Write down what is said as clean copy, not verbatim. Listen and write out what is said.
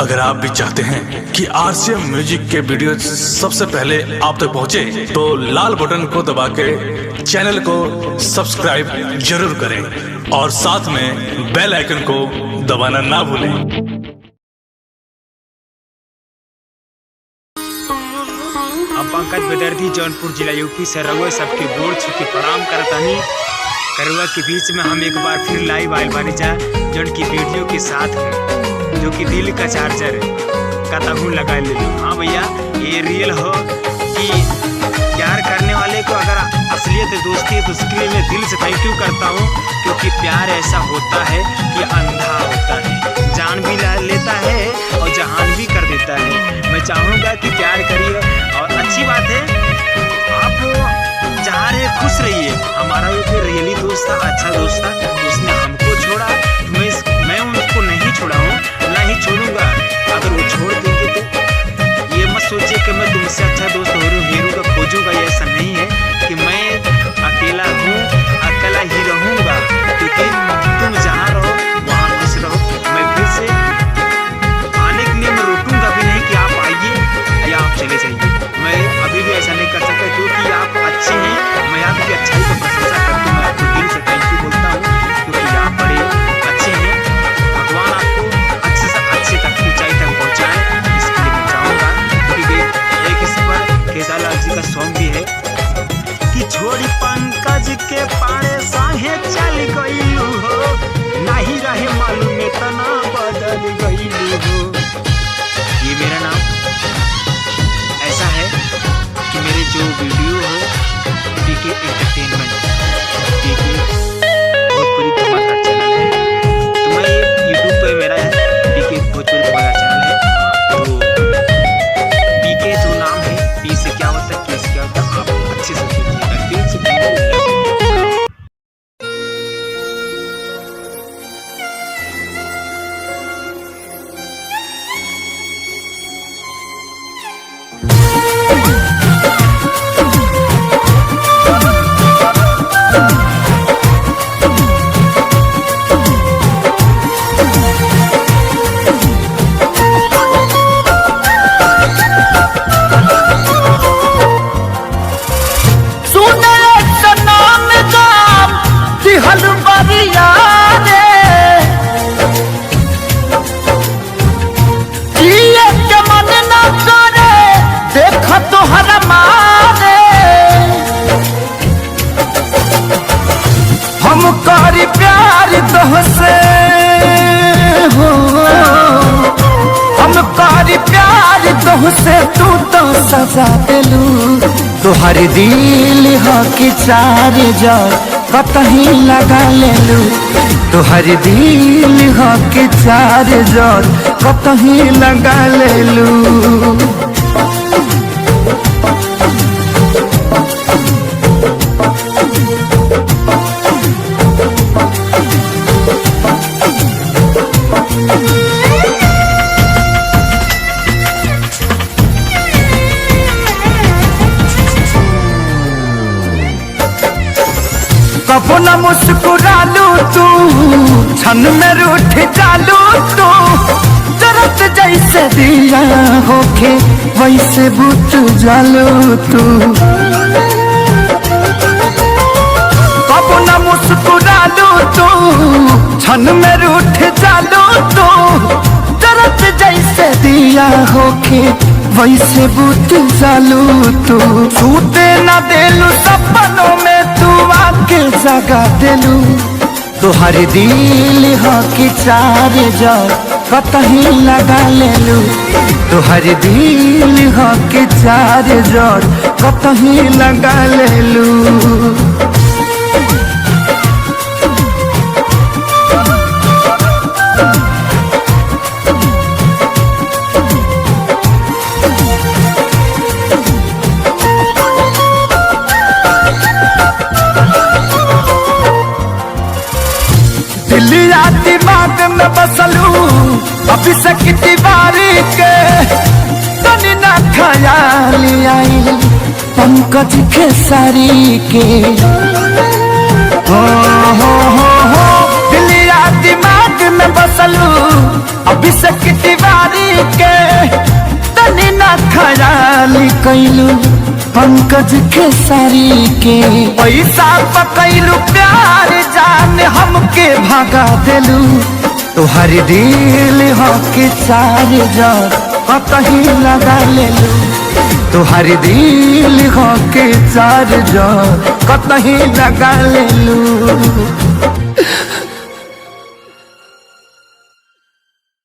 अगर आप भी चाहते हैं कि आरसीएम म्यूजिक के वीडियो सबसे पहले आप तक पहुंचे, तो लाल बटन को दबा के चैनल को सब्सक्राइब जरूर करें और साथ में बेल आइकन को दबाना ना भूलें। पंकज बेदर्दी जौनपुर जिला यूपी से रघुआ सबके गोड़ छुके प्रणाम करतानी। करुआ के बीच में हम एक बार फिर लाइव आयल बानी जा, जौन की वीडियो के साथ है, जो कि दिल का चार्जर कतहू लगा ले लो। हाँ भैया, ये रियल हो कि प्यार करने वाले को अगर असलियत दोस्ती है तो उसके लिए मैं दिल से थैंक यू करता हूँ, क्योंकि प्यार ऐसा होता है कि अंधा होता है, जान भी लेता है और जहान भी कर देता है। मैं चाहूँगा कि प्यार करिए और अच्छी बात है, आप जहाँ रहे खुश रहिए। हमारा एक रियली दोस्त था, अच्छा दोस्त था, उसने हमको छोड़ा, मैं उनको नहीं छोड़ा हूँ, ना ही छोड़ूंगा। अगर वो छोड़ देंगे तो ये मत सोचिए कि मैं तुमसे अच्छा दोस्त हीरो का खोजूंगा। ये ऐसा नहीं है कि मैं अकेला हूँ, अकेला ही रहूँगा, क्योंकि तुम जहाँ रहो वहाँ खुश रहो। मैं फिर से आने के लिए मैं रोकूंगा भी नहीं कि आप आइए या आप चले जाइए। मैं अभी भी ऐसा नहीं कर सकता, क्योंकि आप अच्छे हैं, मैं आपकी अच्छाई को प्रशंसा करता हूँ, मैं आपको दिल से थैंक यू बोलता हूँ, क्योंकि आप बड़े अच्छे हैं। भगवान आपको अच्छे से अच्छे तक ऊंचाई तक पहुँचाए, इसके लिए मैं चाहूँगा। क्योंकि एक इस पर केसालाल जी का सॉन्ग भी है कि छोड़ी पंकज के पारे साहे चल गईलू हो, नहीं रहे मालूम तना बदल गईलू हो। ये मेरा नाम ऐसा है कि मेरे जो वीडियो हो पीके एंटरटेनमेंट, पीके भोजपुरी धमाका चैनल है, तो मैं यूट्यूब पे मेरा है पीके भोजपुरी धमाका चैनल है। तो पीके जो नाम है, पी से क्या होता है, के से क्या होता है, आप अच्छे से सोचिएगा, दिल से प्यार तोहसे हो, हम कारी प्यार तोहसे, तू तो सजा दिलू। तुहर दिल हो कि चार जर कतही लगा लेलू, तुहर दिल हो कि चार जर कतही लगा लेलू। कबो न मुस्कुरालू तू, क्षण में रूठ जालू तू, जरत जैसे दिया होके वैसे बुझ जालू तू। कबो न मुस्कुरालू तू, क्षण में रूठ जालू तू, जरत जैसे दिया होके वैसे बुझ जालू तू। छूटे न देलू सपनों में, तू आके जगा देलू। तुहर दिल हो कि चार जर कतही लगा लेलू, तुहर दिल हो कि चार जर कतही लगा लेलू। दिमाग में बसलू अभिषेक तिवारी के, तनी ना ख्याल आई पंकज खेसारी के। हो दिलिया दिमाग में बसलू अभिषेक तिवारी के तनी ना खयाली कैलू पंकज खेसारी के पैसा पकैलू प्यार जान हमके भागा देलू तोहर दिल हो के चार जार कहीं लगा लेलू तोहर दिल हो के चार जार कहीं लगा लेलू।